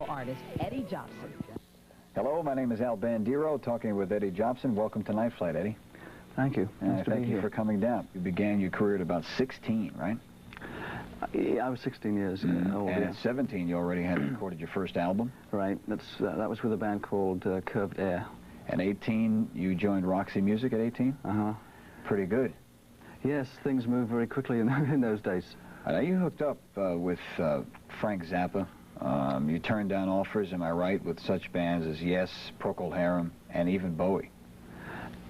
artist Eddie Jobson. Hello, my name is Al Bandiro, talking with Eddie Jobson. Welcome to Night Flight, Eddie. Thank you. And thank you for coming down. You began your career at about 16, right? Yeah, I was 16 years old. And at 17, you already had recorded your first album. Right. That was with a band called Curved Air. At 18, you joined Roxy Music at 18? Uh-huh. Pretty good. Yes, things moved very quickly in those days. Now, you hooked up with Frank Zappa. You turned down offers, am I right, with such bands as Yes, Procol Harum, and even Bowie?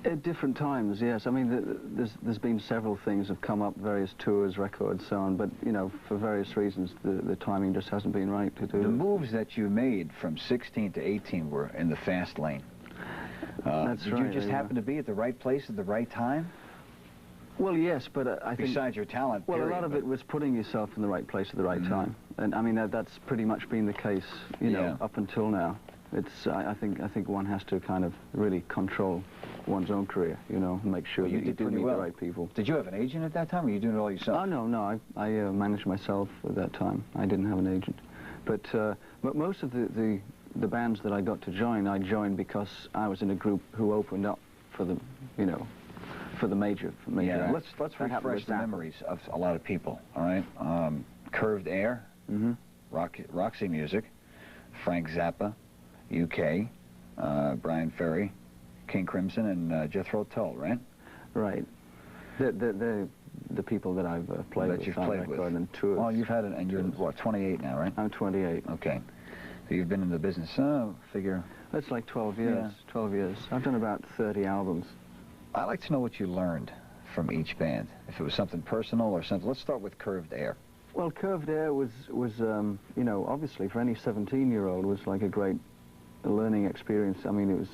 At different times, yes. I mean, there's been several things have come up, various tours, records, so on, but, you know, for various reasons, the timing just hasn't been right to do. The moves that you made from 16 to 18 were in the fast lane. That's did right. You just happen to be at the right place at the right time? Well, yes, but I think... Besides your talent, well, period, a lot of it was putting yourself in the right place at the right time. And, I mean, that's pretty much been the case, you know, up until now. It's, I think one has to kind of really control one's own career, you know, and make sure that you do meet the right people. Did you have an agent at that time, or were you doing it all yourself? Oh, no, I managed myself at that time. I didn't have an agent. But most of the bands that I got to join, I joined because I was in a group who opened up for the, you know, for the major yeah, acts. let's refresh the memories of a lot of people, all right? Curved Air, Roxy Music, Frank Zappa, UK, Brian Ferry, King Crimson, and Jethro Tull, right? Right. The people that I've played with. That you've played with. And toured. Well, you've had it, and you're, what, 28 now, right? I'm 28. Okay. So you've been in the business, figure... That's like 12 years, yeah. 12 years. I've done about 30 albums. I'd like to know what you learned from each band, if it was something personal or something. Let's start with Curved Air. Well, Curved Air was you know, obviously for any 17-year-old was like a great learning experience. I mean, it was,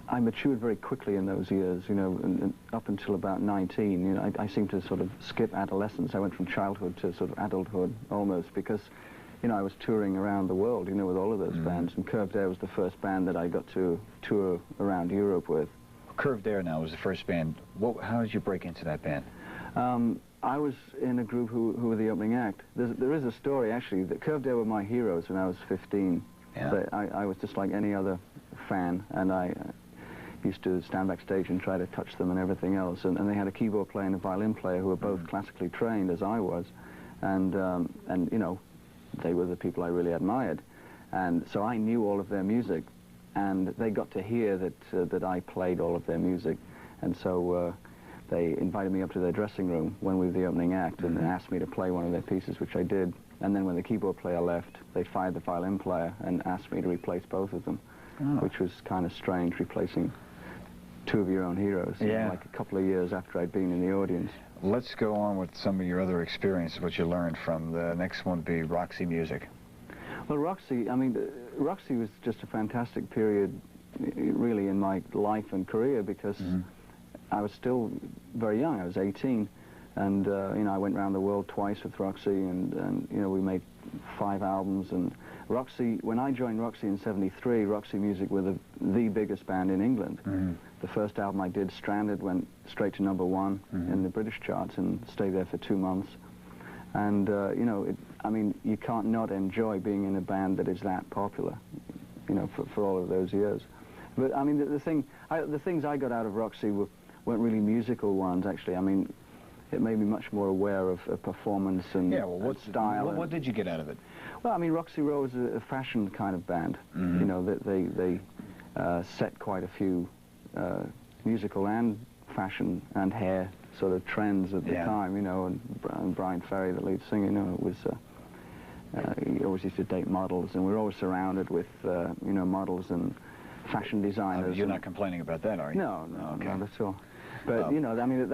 I matured very quickly in those years, you know, and up until about 19, you know, I seemed to sort of skip adolescence. I went from childhood to sort of adulthood almost because, you know, I was touring around the world, you know, with all of those bands, and Curved Air was the first band that I got to tour around Europe with. Curved Air now was the first band. How did you break into that band? I was in a group who were the opening act. There is a story, actually, that Curved Air were my heroes when I was 15. Yeah. But I was just like any other fan, and I used to stand backstage and try to touch them and everything else. And they had a keyboard player and a violin player who were both classically trained, as I was. And you know, they were the people I really admired. And so I knew all of their music. And they got to hear that I played all of their music, and so they invited me up to their dressing room when we were the opening act and asked me to play one of their pieces, which I did. And then when the keyboard player left, they fired the violin player and asked me to replace both of them, which was kind of strange, replacing two of your own heroes, you know, like a couple of years after I'd been in the audience. Let's go on with some of your other experiences, what you learned from. The next one would be Roxy Music. Well, Roxy, I mean, Roxy was just a fantastic period, really, in my life and career because I was still very young. I was 18, and, you know, I went around the world twice with Roxy, and you know, we made 5 albums, and Roxy, when I joined Roxy in '73, Roxy Music were the biggest band in England. The first album I did, Stranded, went straight to #1 in the British charts and stayed there for 2 months. And, you know, I mean, you can't not enjoy being in a band that is that popular, you know, for all of those years. But, I mean, the things I got out of Roxy weren't really musical ones, actually. I mean, it made me much more aware of performance and, and style. What did you get out of it? Well, I mean, Roxy Row was a fashion kind of band. You know, they set quite a few musical and fashion and hair sort of trends at the time, you know, and Brian Ferry, the lead singer, you know, it was, he always used to date models, and we were always surrounded with, you know, models and fashion designers. You're not complaining about that, are you? No, not at all. But, you know, I mean,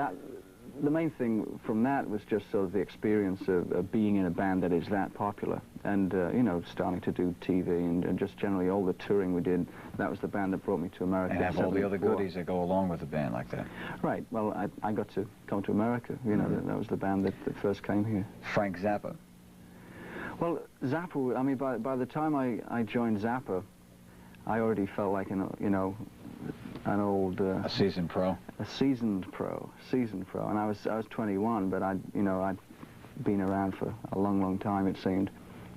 the main thing from that was just sort of the experience of being in a band that is that popular, and, you know, starting to do TV and just generally all the touring we did. That was the band that brought me to America. And have all the other goodies that go along with a band like that. Right. Well, I got to come to America. You know, that was the band that first came here. Frank Zappa. Well, Zappa, I mean, by the time I joined Zappa, I already felt like, you know, an old... a seasoned pro? A seasoned pro. And I was 21, but you know, I'd been around for a long, long time, it seemed.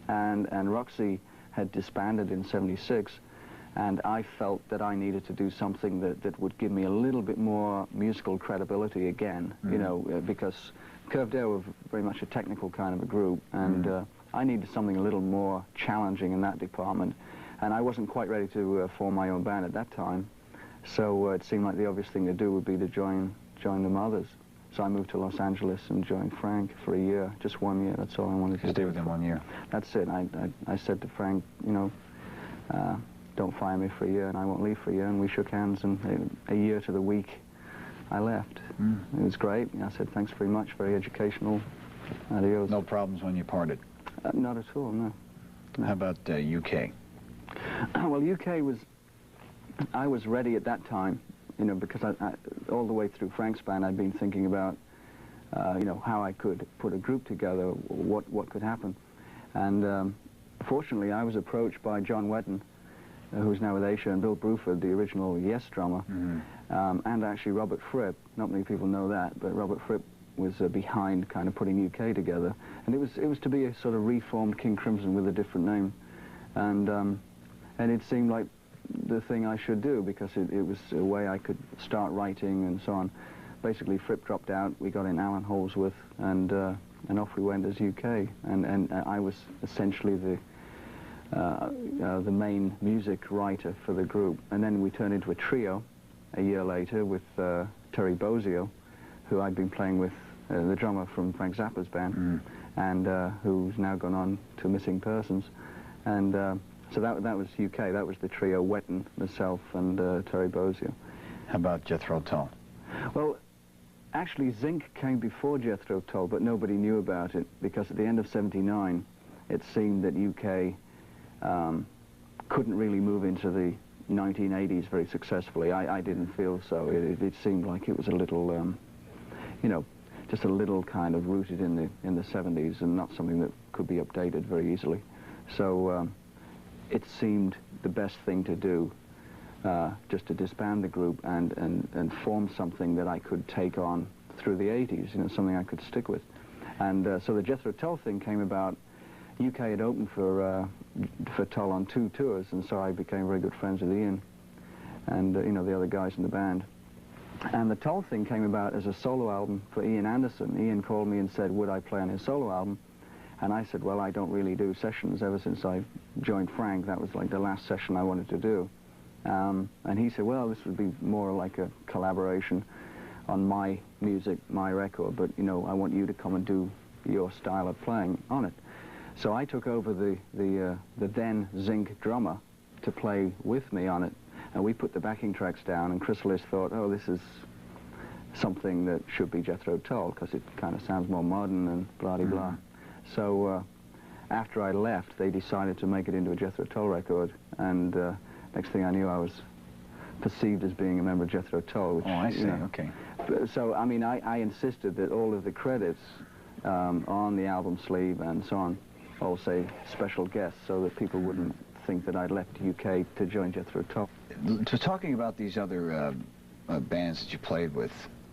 And Roxy had disbanded in '76, and I felt that I needed to do something that would give me a little bit more musical credibility again, you know, because Curved Air were very much a technical kind of a group, and I needed something a little more challenging in that department, and I wasn't quite ready to form my own band at that time, so it seemed like the obvious thing to do would be to join the Mothers. So I moved to Los Angeles and joined Frank for a year, just 1 year. That's all I wanted to do. Stay with him 1 year. That's it. I said to Frank, you know, don't fire me for a year, and I won't leave for a year. And we shook hands, and a year to the week, I left. It was great. I said, thanks very much, very educational. Adios. No problems when you parted? Not at all, no. How about UK? Well, UK was, I was ready at that time, you know, because I all the way through Frank's band, I'd been thinking about, you know, how I could put a group together, what could happen. And fortunately, I was approached by John Wetton, who's now with Asia, and Bill Bruford, the original Yes drummer, and actually Robert Fripp. Not many people know that, but Robert Fripp was behind kind of putting UK together. And it was to be a sort of reformed King Crimson with a different name. And it seemed like the thing I should do, because it was a way I could start writing and so on. Basically, Fripp dropped out, we got in Alan Holdsworth, and off we went as UK. And I was essentially the main music writer for the group. And then we turned into a trio a year later with Terry Bozzio, who I'd been playing with, the drummer from Frank Zappa's band, and who's now gone on to Missing Persons. And so that was UK. That was the trio: Wetton, myself, and Terry Bozzio. How about Jethro Tull? Well, actually, Zinc came before Jethro Tull, but nobody knew about it, because at the end of '79, it seemed that UK couldn't really move into the 1980s very successfully. I didn't feel so. It seemed like it was a little, you know, just a little kind of rooted in the 70s, and not something that could be updated very easily. So it seemed the best thing to do, just to disband the group and form something that I could take on through the 80s, you know, something I could stick with. And so the Jethro Tull thing came about. UK had opened for Tull on 2 tours, and so I became very good friends with Ian and, you know, the other guys in the band. And the Tull thing came about as a solo album for Ian Anderson. Ian called me and said, would I play on his solo album? And I said, well, I don't really do sessions. Ever since I joined Frank, that was like the last session I wanted to do. And he said, well, this would be more like a collaboration on my music, my record, but, you know, I want you to come and do your style of playing on it. So I took over the then Zinc drummer to play with me on it, and we put the backing tracks down, and Chrysalis thought, oh, this is something that should be Jethro Tull, because it kind of sounds more modern and blah-de-blah. So after I left, they decided to make it into a Jethro Tull record, and next thing I knew, I was perceived as being a member of Jethro Tull. Which, oh, I see, you know, okay. So, I mean, I insisted that all of the credits on the album sleeve and so on all say special guests, so that people wouldn't think that I'd left UK to join Jethro Tull. So talking about these other bands that you played with,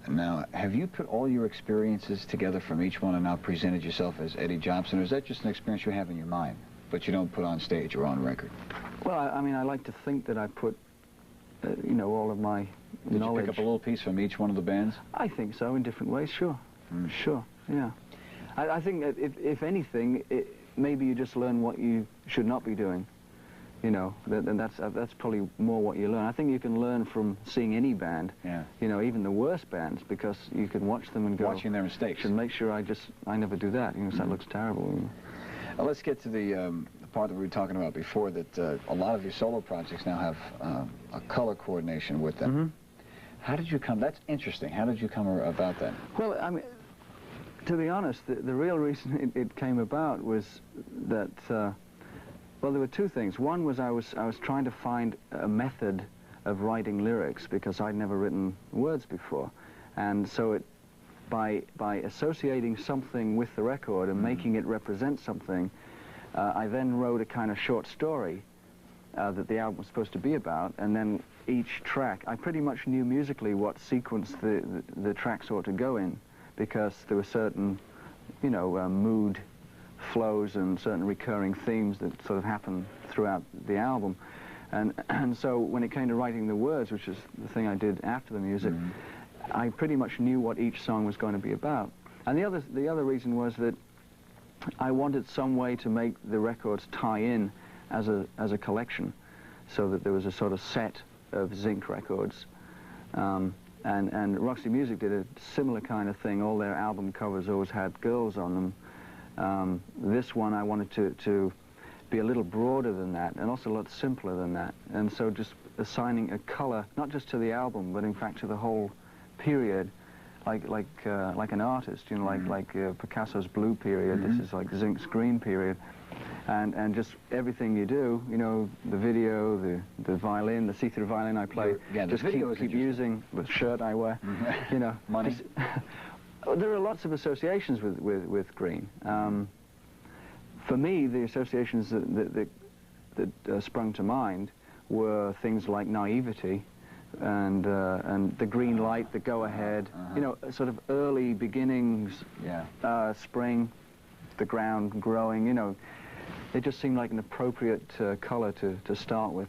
now, have you put all your experiences together from each one and now presented yourself as Eddie Jobson, or is that just an experience you have in your mind, but you don't put on stage or on record? Well, I mean, I like to think that I put, you know, all of my knowledge... Did you pick up a little piece from each one of the bands? I think so, in different ways, sure. Sure, yeah. I think that if anything, maybe you just learn what you should not be doing, you know, and that's probably more what you learn. I think you can learn from seeing any band, you know, even the worst bands, because you can watch them and go... Watching their mistakes. And make sure I never do that, you know, that looks terrible. You know. Well, let's get to the part that we were talking about before, that a lot of your solo projects now have a color coordination with them. How did you come... That's interesting. How did you come about that? Well, I mean, to be honest, the real reason it came about was that, well, there were two things. One was I was trying to find a method of writing lyrics, because I'd never written words before. And so by associating something with the record and making it represent something, I then wrote a kind of short story that the album was supposed to be about, and then each track, I pretty much knew musically what sequence the tracks ought to go in, because there were certain, you know, mood flows and certain recurring themes that sort of happen throughout the album. And so when it came to writing the words, which is the thing I did after the music, I pretty much knew what each song was going to be about. And the other reason was that I wanted some way to make the records tie in as a collection, so that there was a sort of set of Zinc records. And Roxy Music did a similar kind of thing. All their album covers always had girls on them. This one I wanted to be a little broader than that, and also a lot simpler than that. And so just assigning a color, not just to the album, but in fact to the whole period, like an artist, you know, like Picasso's blue period. This is like Zinc's green period. And just everything you do, you know, the video, the violin, the see-through violin I play, just keep using the shirt I wear, you know. Money? There are lots of associations with green. For me, the associations that sprung to mind were things like naivety and the green light, the go-ahead, you know, sort of early beginnings, spring, the ground growing, you know. They just seemed like an appropriate color to start with.